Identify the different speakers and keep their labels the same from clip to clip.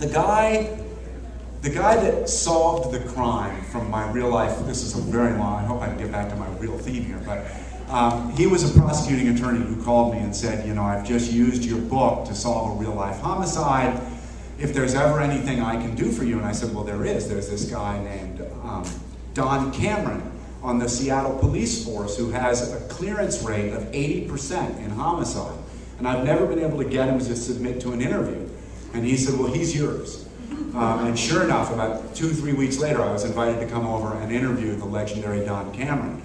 Speaker 1: The guy that solved the crime from my real life, this is a very long, I hope I can get back to my real theme here, but he was a prosecuting attorney who called me and said, you know, I've just used your book to solve a real life homicide. If there's ever anything I can do for you, and I said, well, there is. There's this guy named Don Cameron on the Seattle police force who has a clearance rate of 80% in homicide. And I've never been able to get him to submit to an interview. And he said, well, he's yours. And sure enough, about 2-3 weeks later, I was invited to come over and interview the legendary Don Cameron.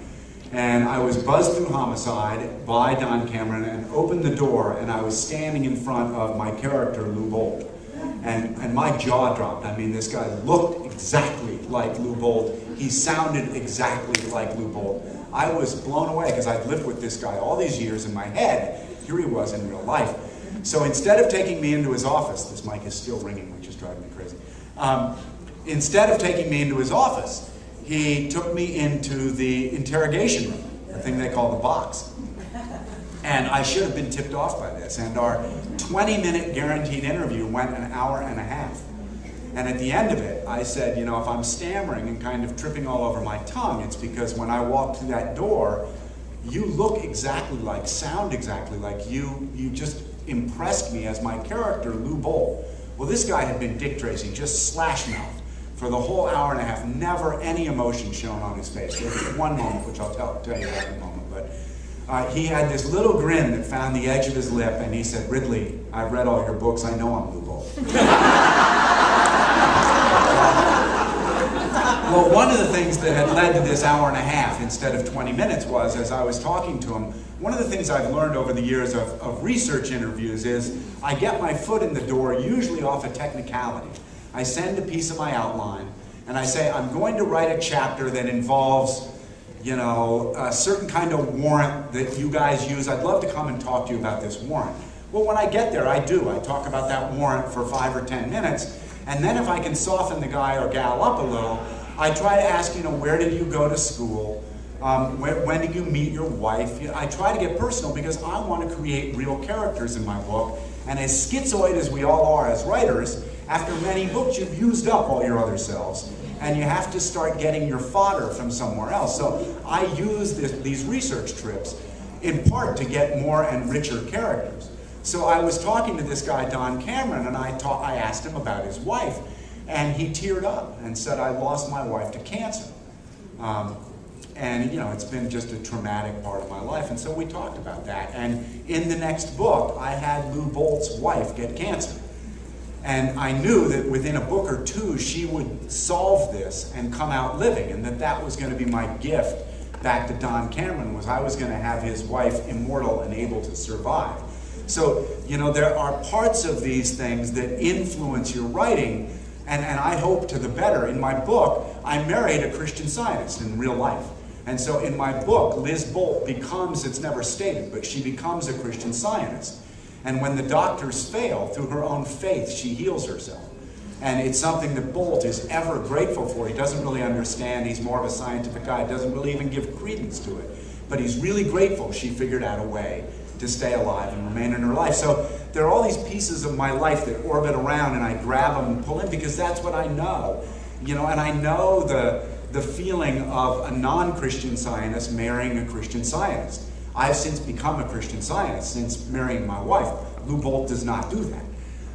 Speaker 1: And I was buzzed through homicide by Don Cameron and opened the door, and I was standing in front of my character, Lou Bolt. And my jaw dropped. I mean, this guy looked exactly like Lou Bolt. He sounded exactly like Lou Bolt. I was blown away because I'd lived with this guy all these years in my head. Here he was in real life. So instead of taking me into his office, this mic is still ringing, which is driving me crazy. Instead of taking me into his office, he took me into the interrogation room, the thing they call the box. And I should have been tipped off by this. And our 20-minute guaranteed interview went an hour and a half. And at the end of it, I said, you know, if I'm stammering and kind of tripping all over my tongue, it's because when I walked through that door, you look exactly like, sound exactly like you just impressed me as my character, Lou Bolt. Well, this guy had been Dick Tracy, just slash mouth for the whole hour and a half, never any emotion shown on his face. There was one moment, which I'll tell you about in a moment, but he had this little grin that found the edge of his lip, and he said, Ridley, I've read all your books, I know I'm Lou Bolt. Well, one of the things that had led to this hour and a half instead of 20 minutes was, as I was talking to him, one of the things I've learned over the years of research interviews is I get my foot in the door, usually off a technicality. I send a piece of my outline, and I say, I'm going to write a chapter that involves, you know, a certain kind of warrant that you guys use. I'd love to come and talk to you about this warrant. Well, when I get there, I do. I talk about that warrant for 5 or 10 minutes, and then if I can soften the guy or gal up a little, I try to ask, you know, where did you go to school? When did you meet your wife? I try to get personal because I want to create real characters in my book. And as schizoid as we all are as writers, after many books, you've used up all your other selves. And you have to start getting your fodder from somewhere else. So I use these research trips in part to get more and richer characters. So I was talking to this guy, Don Cameron, and I asked him about his wife. And he teared up and said, I lost my wife to cancer. And, you know, it's been just a traumatic part of my life. And so we talked about that. And in the next book, I had Lou Bolt's wife get cancer. And I knew that within a book or two, she would solve this and come out living. And that was going to be my gift back to Don Cameron, was I was going to have his wife immortal and able to survive. So, you know, there are parts of these things that influence your writing. And I hope to the better. In my book, I married a Christian Scientist in real life. And so in my book, Liz Bolt becomes, it's never stated, but she becomes a Christian Scientist. And when the doctors fail, through her own faith, she heals herself. And it's something that Bolt is ever grateful for. He doesn't really understand. He's more of a scientific guy. Doesn't really even give credence to it. But he's really grateful she figured out a way to stay alive and remain in her life. So there are all these pieces of my life that orbit around, and I grab them and pull in because that's what I know. You know, and I know the feeling of a non-Christian Scientist marrying a Christian Scientist. I've since become a Christian Scientist since marrying my wife. Lou Bolt does not do that.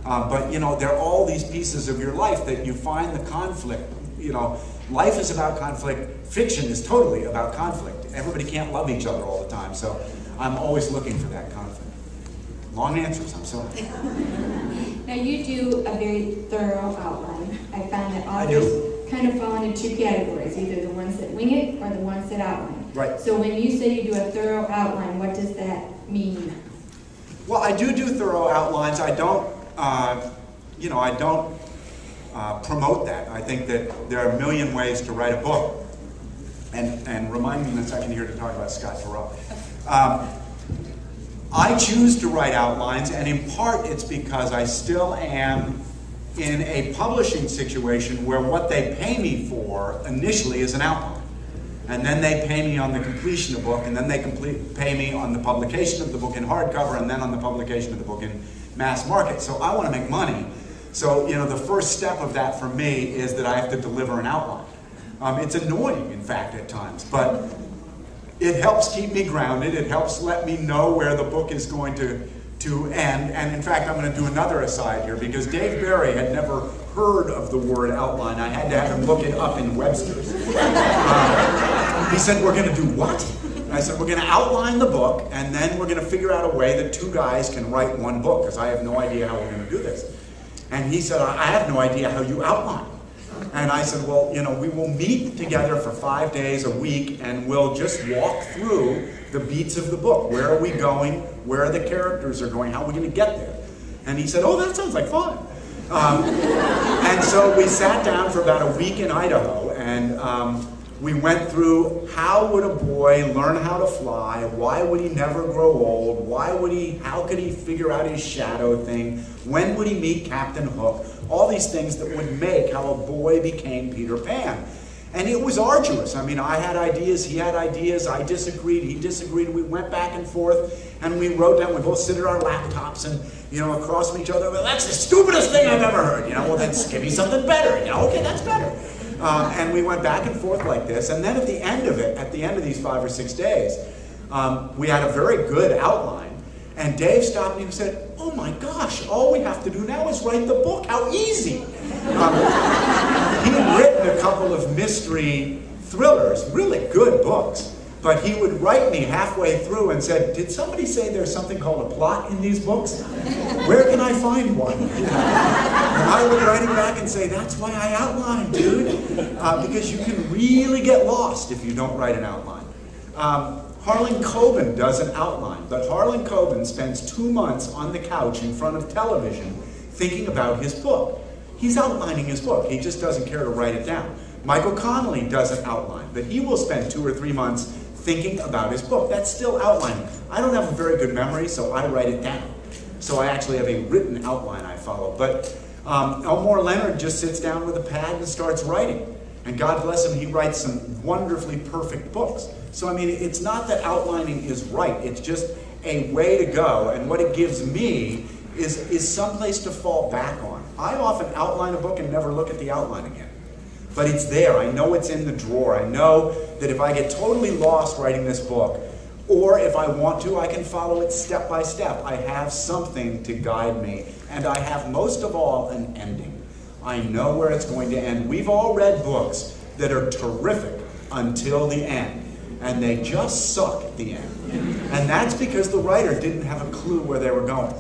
Speaker 1: But, you know, there are all these pieces of your life that you find the conflict. You know, life is about conflict. Fiction is totally about conflict. Everybody can't love each other all the time. So I'm always looking for that conflict. Long answers, I'm sorry.
Speaker 2: Now you do a very thorough outline. I found that authors kind of fall into two categories, either the ones that wing it or the ones that outline.
Speaker 1: Right.
Speaker 2: So when you say you do a thorough outline, what does that mean?
Speaker 1: Well, I do thorough outlines. I don't, you know, I don't promote that. I think that there are a million ways to write a book. And remind me in a second here to talk about Scott Farrell. I choose to write outlines, and in part it's because I still am in a publishing situation where what they pay me for initially is an outline. And then they pay me on the completion of the book, and then they pay me on the publication of the book in hardcover, and then on the publication of the book in mass market. So I want to make money. So, you know, the first step of that for me is that I have to deliver an outline. It's annoying, in fact, at times, but it helps keep me grounded. It helps let me know where the book is going to end. And in fact, I'm going to do another aside here, because Dave Barry had never heard of the word outline. I had to have him look it up in Webster's. He said, we're going to do what? And I said, we're going to outline the book, and then we're going to figure out a way that two guys can write one book, because I have no idea how we're going to do this. And he said, I have no idea how you outline. And I said, well, you know, we will meet together for 5 days a week, and we'll just walk through the beats of the book. Where are we going? Where are the characters are going? How are we going to get there? And he said, oh, that sounds like fun. And so we sat down for about a week in Idaho, and we went through how would a boy learn how to fly? Why would he never grow old? How could he figure out his shadow thing? When would he meet Captain Hook? All these things that would make how a boy became Peter Pan. And it was arduous. I mean, I had ideas, he had ideas, I disagreed, he disagreed, we went back and forth, and we wrote down, we both sit at our laptops and, you know, across from each other, well, that's the stupidest thing I've ever heard, you know, well, then give me something better, you know, okay, that's better. And we went back and forth like this, and then at the end of it, at the end of these 5 or 6 days, we had a very good outline, and Dave stopped me and said, oh my gosh, all we have to do now is write the book, how easy. He had written a couple of mystery thrillers, really good books, but he would write me halfway through and said, did somebody say there's something called a plot in these books? Where can I find one? And I would write him back and say, that's why I outline, dude, because you can really get lost if you don't write an outline. Harlan Coben does an outline, but Harlan Coben spends 2 months on the couch in front of television thinking about his book. He's outlining his book. He just doesn't care to write it down. Michael Connelly does an outline, but he will spend 2 or 3 months thinking about his book. That's still outlining. I don't have a very good memory, so I write it down. So I actually have a written outline I follow. But Elmore Leonard just sits down with a pad and starts writing. And God bless him, he writes some wonderfully perfect books. So, I mean, it's not that outlining is right. It's just a way to go. And what it gives me is someplace to fall back on. I often outline a book and never look at the outline again. But it's there. I know it's in the drawer. I know that if I get totally lost writing this book, or if I want to, I can follow it step by step. I have something to guide me. And I have, most of all, an ending. I know where it's going to end. We've all read books that are terrific until the end. And they just suck at the end. And that's because the writer didn't have a clue where they were going.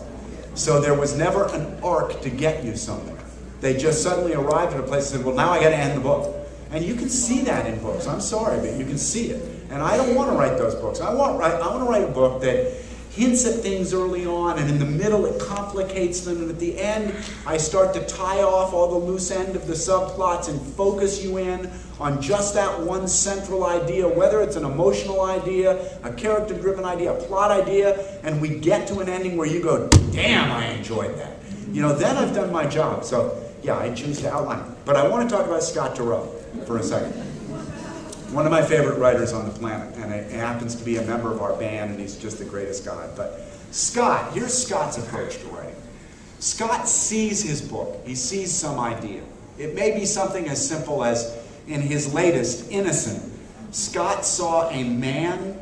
Speaker 1: So there was never an arc to get you somewhere. They just suddenly arrived at a place and said, well, now I got to end the book. And you can see that in books. I'm sorry, but you can see it. And I don't want to write those books. I want to write a book that hints at things early on, and in the middle it complicates them, and at the end I start to tie off all the loose end of the subplots and focus you in on just that one central idea, whether it's an emotional idea, a character-driven idea, a plot idea, and we get to an ending where you go, damn, I enjoyed that. You know, then I've done my job. So, yeah, I choose to outline. But I want to talk about Scott Turow for a second. One of my favorite writers on the planet, and he happens to be a member of our band, and he's just the greatest guy. But Scott, here's Scott's approach to writing. Scott sees his book. He sees some idea. It may be something as simple as, in his latest, Innocent, Scott saw a man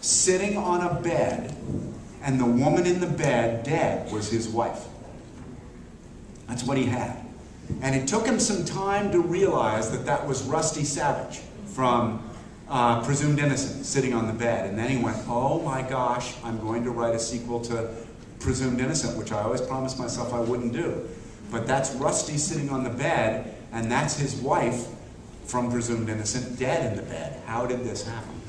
Speaker 1: sitting on a bed, and the woman in the bed, dead, was his wife. That's what he had. And it took him some time to realize that that was Rusty Savage from Presumed Innocent, sitting on the bed. And then he went, oh my gosh, I'm going to write a sequel to Presumed Innocent, which I always promised myself I wouldn't do. But that's Rusty sitting on the bed, and that's his wife from Presumed Innocent, dead in the bed. How did this happen?